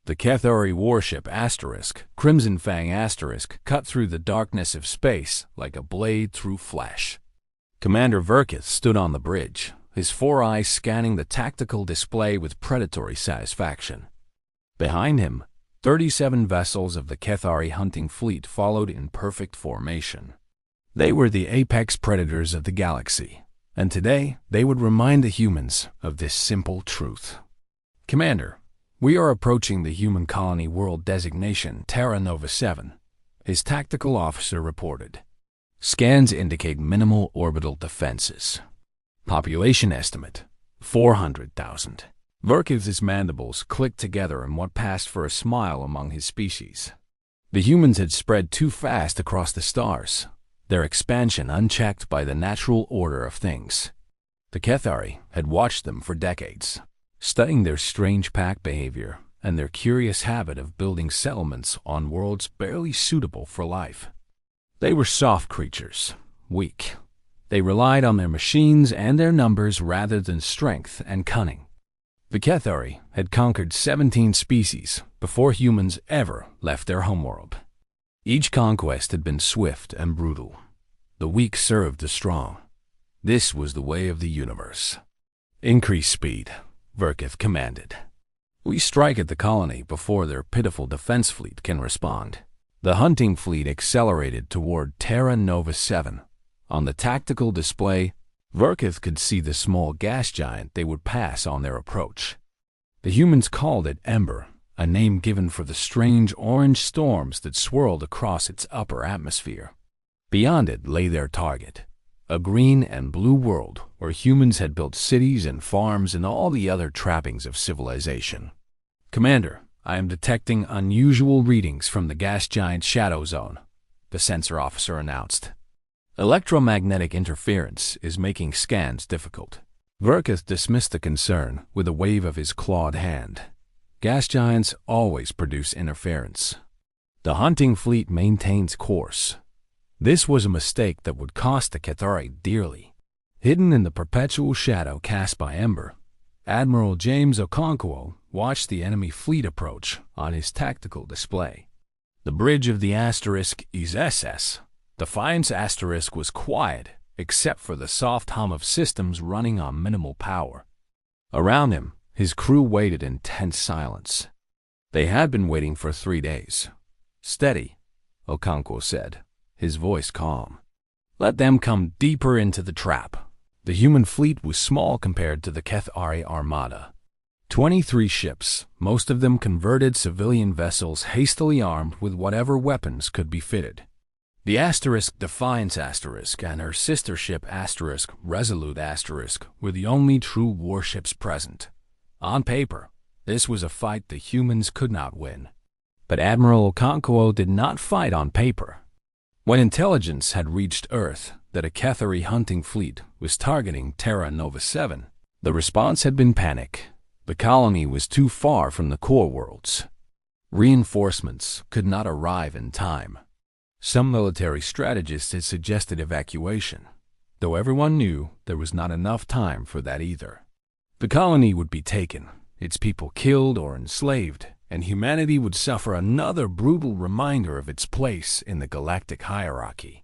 The HFY warship Crimson Fang cut through the darkness of space like a blade through flesh. Commander Verkith stood on the bridge, his four eyes scanning the tactical display with predatory satisfaction. Behind him, 37 vessels of the HFY hunting fleet followed in perfect formation. They were the apex predators of the galaxy, and today they would remind the humans of this simple truth. "Commander, we are approaching the human colony world designation Terra Nova 7, his tactical officer reported. Scans indicate minimal orbital defenses. Population estimate, 400,000. Verkith's mandibles clicked together in what passed for a smile among his species. The humans had spread too fast across the stars, their expansion unchecked by the natural order of things. The HFY had watched them for decades, studying their strange pack behavior and their curious habit of building settlements on worlds barely suitable for life. They were soft creatures, weak. They relied on their machines and their numbers rather than strength and cunning. The HFY had conquered 17 species before humans ever left their homeworld. Each conquest had been swift and brutal. The weak served the strong. This was the way of the universe. "Increase speed," Verkith commanded. "We strike at the colony before their pitiful defense fleet can respond." The hunting fleet accelerated toward Terra Nova 7. On the tactical display, Verkith could see the small gas giant they would pass on their approach. The humans called it Ember, a name given for the strange orange storms that swirled across its upper atmosphere. Beyond it lay their target, a green and blue world where humans had built cities and farms and all the other trappings of civilization. "Commander, I am detecting unusual readings from the gas giant's shadow zone," the sensor officer announced. "Electromagnetic interference is making scans difficult." Verkith dismissed the concern with a wave of his clawed hand. Gas giants always produce interference. The hunting fleet maintains course. This was a mistake that would cost the HFY dearly. Hidden in the perpetual shadow cast by Ember, Admiral James Okonkwo watched the enemy fleet approach on his tactical display. The bridge of the is SS. Defiance was quiet, except for the soft hum of systems running on minimal power. Around him, his crew waited in tense silence. They had been waiting for 3 days. "Steady," Okonkwo said, his voice calm. "Let them come deeper into the trap." The human fleet was small compared to the HFY armada. 23 ships, most of them converted civilian vessels hastily armed with whatever weapons could be fitted. The Defiance and her sister ship Resolute were the only true warships present. On paper, this was a fight the humans could not win. But Admiral Okonkwo did not fight on paper. When intelligence had reached Earth that a HFY hunting fleet was targeting Terra Nova 7, the response had been panic. The colony was too far from the core worlds. Reinforcements could not arrive in time. Some military strategists had suggested evacuation, though everyone knew there was not enough time for that either. The colony would be taken, its people killed or enslaved, and humanity would suffer another brutal reminder of its place in the galactic hierarchy.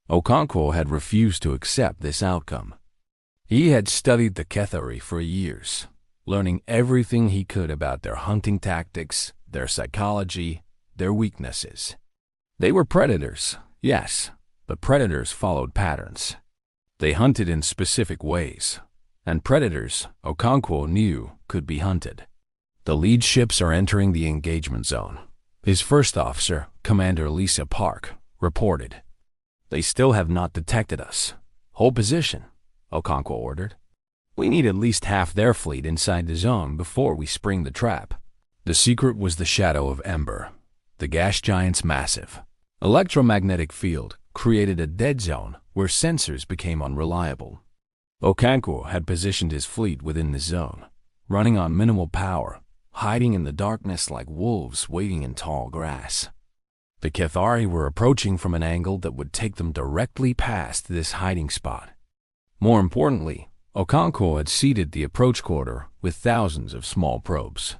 Okonkwo had refused to accept this outcome. He had studied the HFY for years, learning everything he could about their hunting tactics, their psychology, their weaknesses. They were predators, yes, but predators followed patterns. They hunted in specific ways, and predators, Okonkwo knew, could be hunted. "The lead ships are entering the engagement zone," his first officer, Commander Lisa Park, reported. "They still have not detected us. Hold position," Okonkwo ordered. "We need at least half their fleet inside the zone before we spring the trap." The secret was the shadow of Ember, the gas giant's massive electromagnetic field created a dead zone where sensors became unreliable. Okonkwo had positioned his fleet within the zone, running on minimal power, hiding in the darkness like wolves waiting in tall grass. The HFY were approaching from an angle that would take them directly past this hiding spot. More importantly, Okonkwo had seeded the approach corridor with thousands of small probes.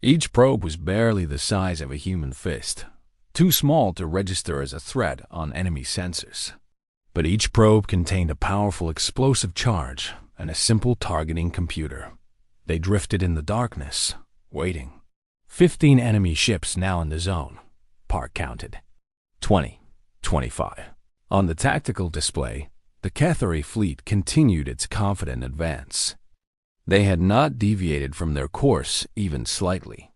Each probe was barely the size of a human fist, too small to register as a threat on enemy sensors. But each probe contained a powerful explosive charge and a simple targeting computer. They drifted in the darkness, waiting. 15 enemy ships now in the zone, Park counted. 20, 25. On the tactical display, the Cathari fleet continued its confident advance. They had not deviated from their course even slightly.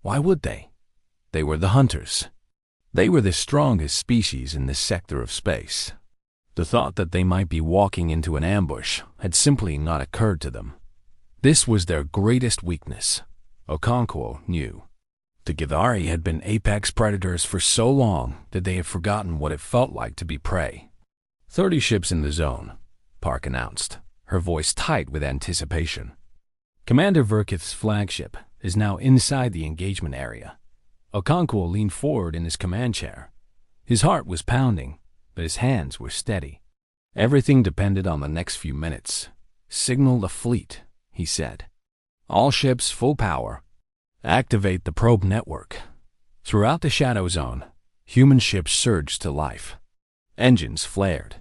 Why would they? They were the hunters. They were the strongest species in this sector of space. The thought that they might be walking into an ambush had simply not occurred to them. This was their greatest weakness, Okonkwo knew. The Cathari had been apex predators for so long that they had forgotten what it felt like to be prey. 30 ships in the zone, Park announced, her voice tight with anticipation. Commander Verkith's flagship is now inside the engagement area. Okonkwo leaned forward in his command chair. His heart was pounding, but his hands were steady. Everything depended on the next few minutes. Signal the fleet, he said. All ships full power. Activate the probe network. Throughout the shadow zone, human ships surged to life. Engines flared.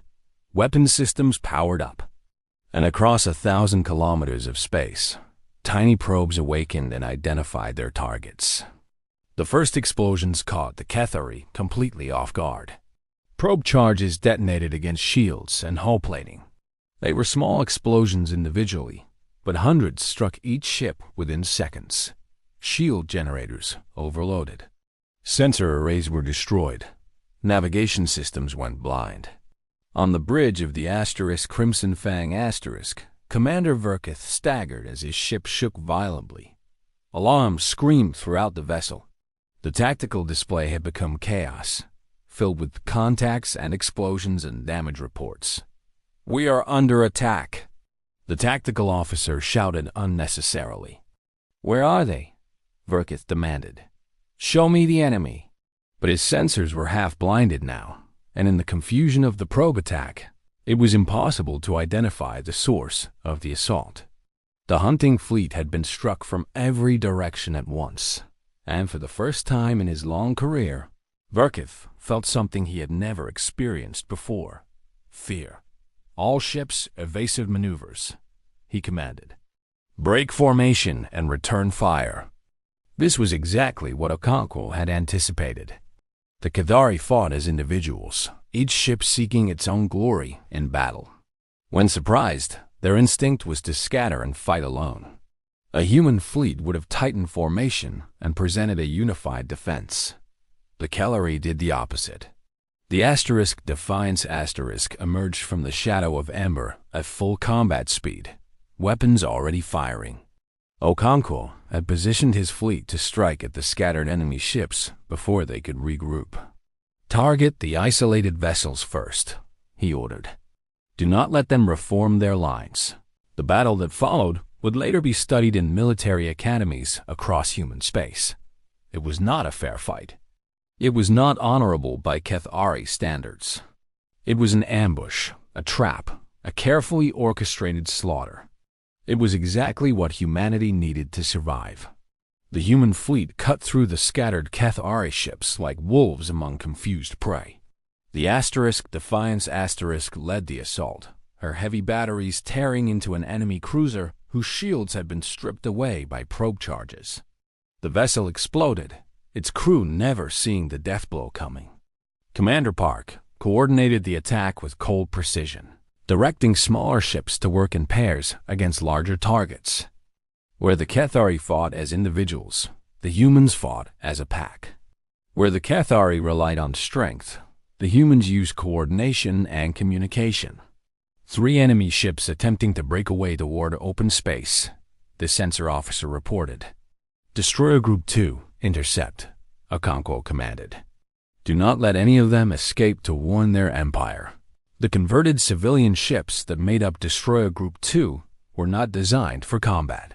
Weapon systems powered up. And across 1,000 kilometers of space, tiny probes awakened and identified their targets. The first explosions caught the Cathari completely off guard. Probe charges detonated against shields and hull plating. They were small explosions individually, but hundreds struck each ship within seconds. Shield generators overloaded. Sensor arrays were destroyed. Navigation systems went blind. On the bridge of the Crimson Fang Commander Verkith staggered as his ship shook violently. Alarms screamed throughout the vessel. The tactical display had become chaos, filled with contacts and explosions and damage reports. "We are under attack," the tactical officer shouted unnecessarily. "Where are they?" Verkith demanded. "Show me the enemy." But his sensors were half blinded now, and in the confusion of the probe attack, it was impossible to identify the source of the assault. The hunting fleet had been struck from every direction at once, and for the first time in his long career, Verkith felt something he had never experienced before: fear. "All ships, evasive maneuvers," he commanded. "Break formation and return fire." This was exactly what Okonkwo had anticipated. The Cathari fought as individuals, each ship seeking its own glory in battle. When surprised, their instinct was to scatter and fight alone. A human fleet would have tightened formation and presented a unified defense. The Cathari did the opposite. The Defiance emerged from the shadow of Ember at full combat speed, weapons already firing. Okonkwo had positioned his fleet to strike at the scattered enemy ships before they could regroup. "Target the isolated vessels first," he ordered. "Do not let them reform their lines." The battle that followed would later be studied in military academies across human space. It was not a fair fight. It was not honorable by Cathari standards. It was an ambush, a trap, a carefully orchestrated slaughter. It was exactly what humanity needed to survive. The human fleet cut through the scattered Cathari ships like wolves among confused prey. The Defiance led the assault, her heavy batteries tearing into an enemy cruiser whose shields had been stripped away by probe charges. The vessel exploded, its crew never seeing the death blow coming. Commander Park coordinated the attack with cold precision, directing smaller ships to work in pairs against larger targets. Where the Cathari fought as individuals, the humans fought as a pack. Where the Cathari relied on strength, the humans used coordination and communication. 3 enemy ships attempting to break away toward open space, the sensor officer reported. "Destroyer Group 2, intercept," Okonkwo commanded. "Do not let any of them escape to warn their empire." The converted civilian ships that made up Destroyer Group 2 were not designed for combat.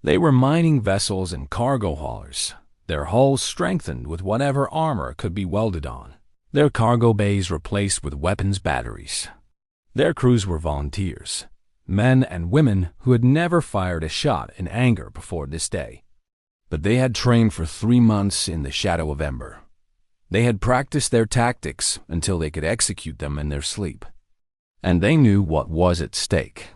They were mining vessels and cargo haulers, their hulls strengthened with whatever armor could be welded on, their cargo bays replaced with weapons batteries. Their crews were volunteers, men and women who had never fired a shot in anger before this day. But they had trained for 3 months in the shadow of Ember. They had practiced their tactics until they could execute them in their sleep. And they knew what was at stake.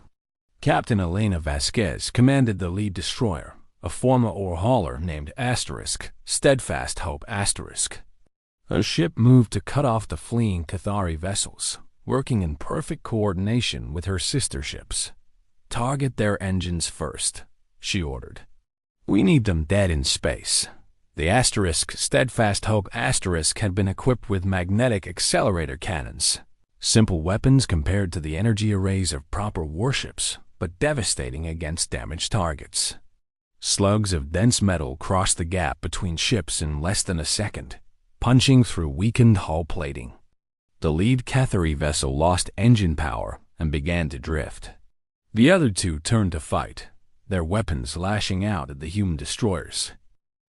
Captain Elena Vasquez commanded the lead destroyer, a former ore hauler named Steadfast Hope *. Her ship moved to cut off the fleeing Cathari vessels, working in perfect coordination with her sister ships. "Target their engines first," she ordered. "We need them dead in space." The Steadfast Hope * had been equipped with magnetic accelerator cannons. Simple weapons compared to the energy arrays of proper warships, but devastating against damaged targets. Slugs of dense metal crossed the gap between ships in less than a second, punching through weakened hull plating. The lead Cathari vessel lost engine power and began to drift. The other two turned to fight, their weapons lashing out at the human destroyers.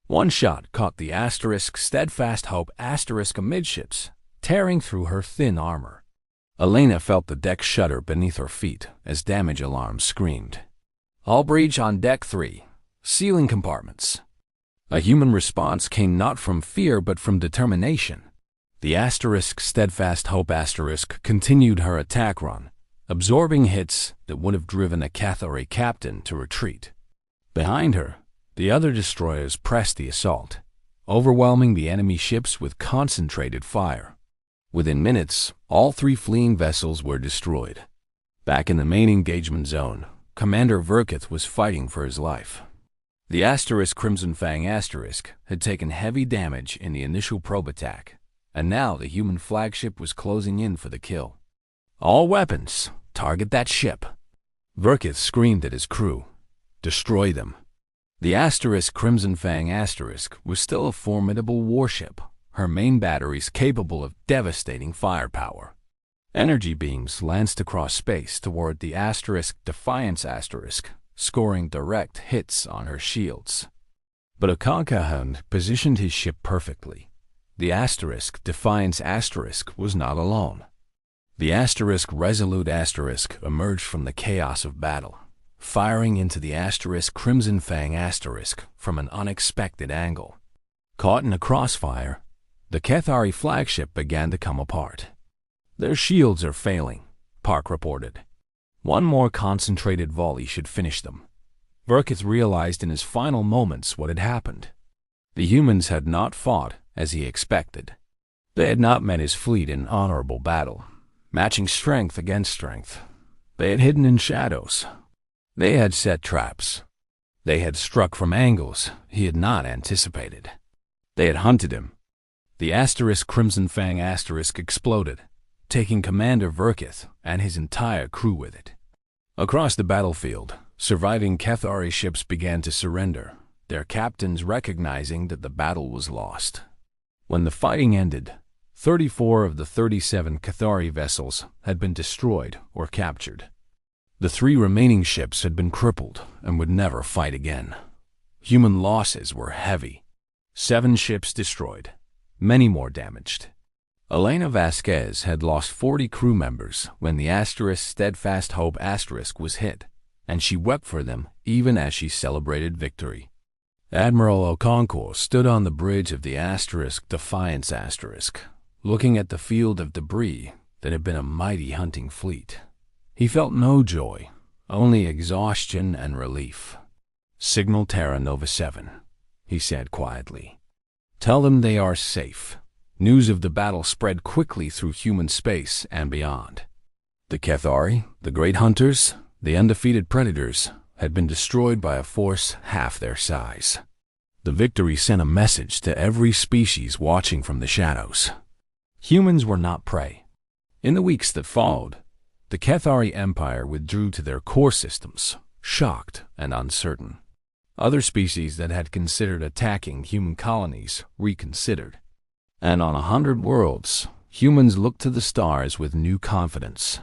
One shot caught the Steadfast Hope * amidships, tearing through her thin armor. Elena felt the deck shudder beneath her feet as damage alarms screamed. "All breach on deck 3. Sealing compartments." A human response came not from fear but from determination. The Steadfast Hope * continued her attack run, absorbing hits that would have driven a Cathari captain to retreat. Behind her, the other destroyers pressed the assault, overwhelming the enemy ships with concentrated fire. Within minutes, all 3 fleeing vessels were destroyed. Back in the main engagement zone, Commander Verkith was fighting for his life. The Crimson Fang had taken heavy damage in the initial probe attack, and now the human flagship was closing in for the kill. "All weapons, target that ship!" Verkith screamed at his crew. "Destroy them!" The Crimson Fang was still a formidable warship, her main batteries capable of devastating firepower. Energy beams lanced across space toward the Defiance *, scoring direct hits on her shields. But Okankahan positioned his ship perfectly. The Defiance * was not alone. The Resolute * emerged from the chaos of battle, firing into the Crimson Fang * from an unexpected angle. Caught in a crossfire, the Cathari flagship began to come apart. "Their shields are failing," Park reported. "One more concentrated volley should finish them." Verkith realized in his final moments what had happened. The humans had not fought as he expected. They had not met his fleet in honorable battle, matching strength against strength. They had hidden in shadows. They had set traps. They had struck from angles he had not anticipated. They had hunted him. The Crimson Fang * exploded, taking Commander Verkith and his entire crew with it. Across the battlefield, surviving Cathari ships began to surrender, their captains recognizing that the battle was lost. When the fighting ended, 34 of the 37 Cathari vessels had been destroyed or captured. The 3 remaining ships had been crippled and would never fight again. Human losses were heavy. 7 ships destroyed, many more damaged. Elena Vasquez had lost 40 crew members when the Steadfast Hope * was hit, and she wept for them even as she celebrated victory. Admiral Okonkwo stood on the bridge of the Defiance *, looking at the field of debris that had been a mighty hunting fleet. He felt no joy, only exhaustion and relief. "Signal Terra Nova 7, he said quietly. "Tell them they are safe." News of the battle spread quickly through human space and beyond. The Cathari, the great hunters, the undefeated predators, had been destroyed by a force half their size. The victory sent a message to every species watching from the shadows. Humans were not prey. In the weeks that followed, the Cathari Empire withdrew to their core systems, shocked and uncertain. Other species that had considered attacking human colonies reconsidered. And on 100 worlds, humans looked to the stars with new confidence.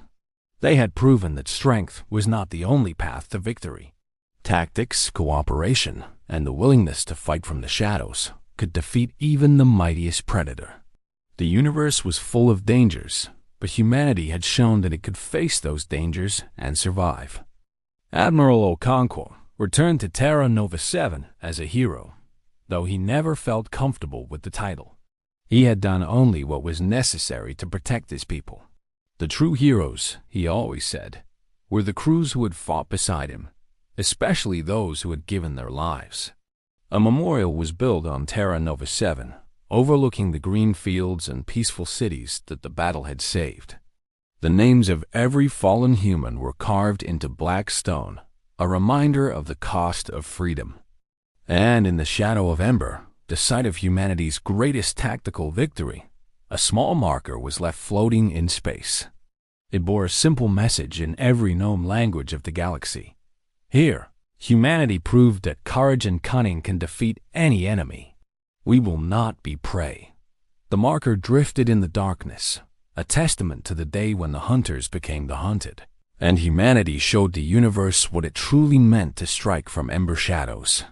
They had proven that strength was not the only path to victory. Tactics, cooperation, and the willingness to fight from the shadows could defeat even the mightiest predator. The universe was full of dangers, but humanity had shown that it could face those dangers and survive. Admiral Okonkwo returned to Terra Nova 7 as a hero, though he never felt comfortable with the title. He had done only what was necessary to protect his people. The true heroes, he always said, were the crews who had fought beside him, especially those who had given their lives. A memorial was built on Terra Nova 7, overlooking the green fields and peaceful cities that the battle had saved. The names of every fallen human were carved into black stone, a reminder of the cost of freedom. And in the shadow of Ember, the site of humanity's greatest tactical victory, a small marker was left floating in space. It bore a simple message in every known language of the galaxy. Here, humanity proved that courage and cunning can defeat any enemy. We will not be prey. The marker drifted in the darkness, a testament to the day when the hunters became the hunted, and humanity showed the universe what it truly meant to strike from Ember shadows.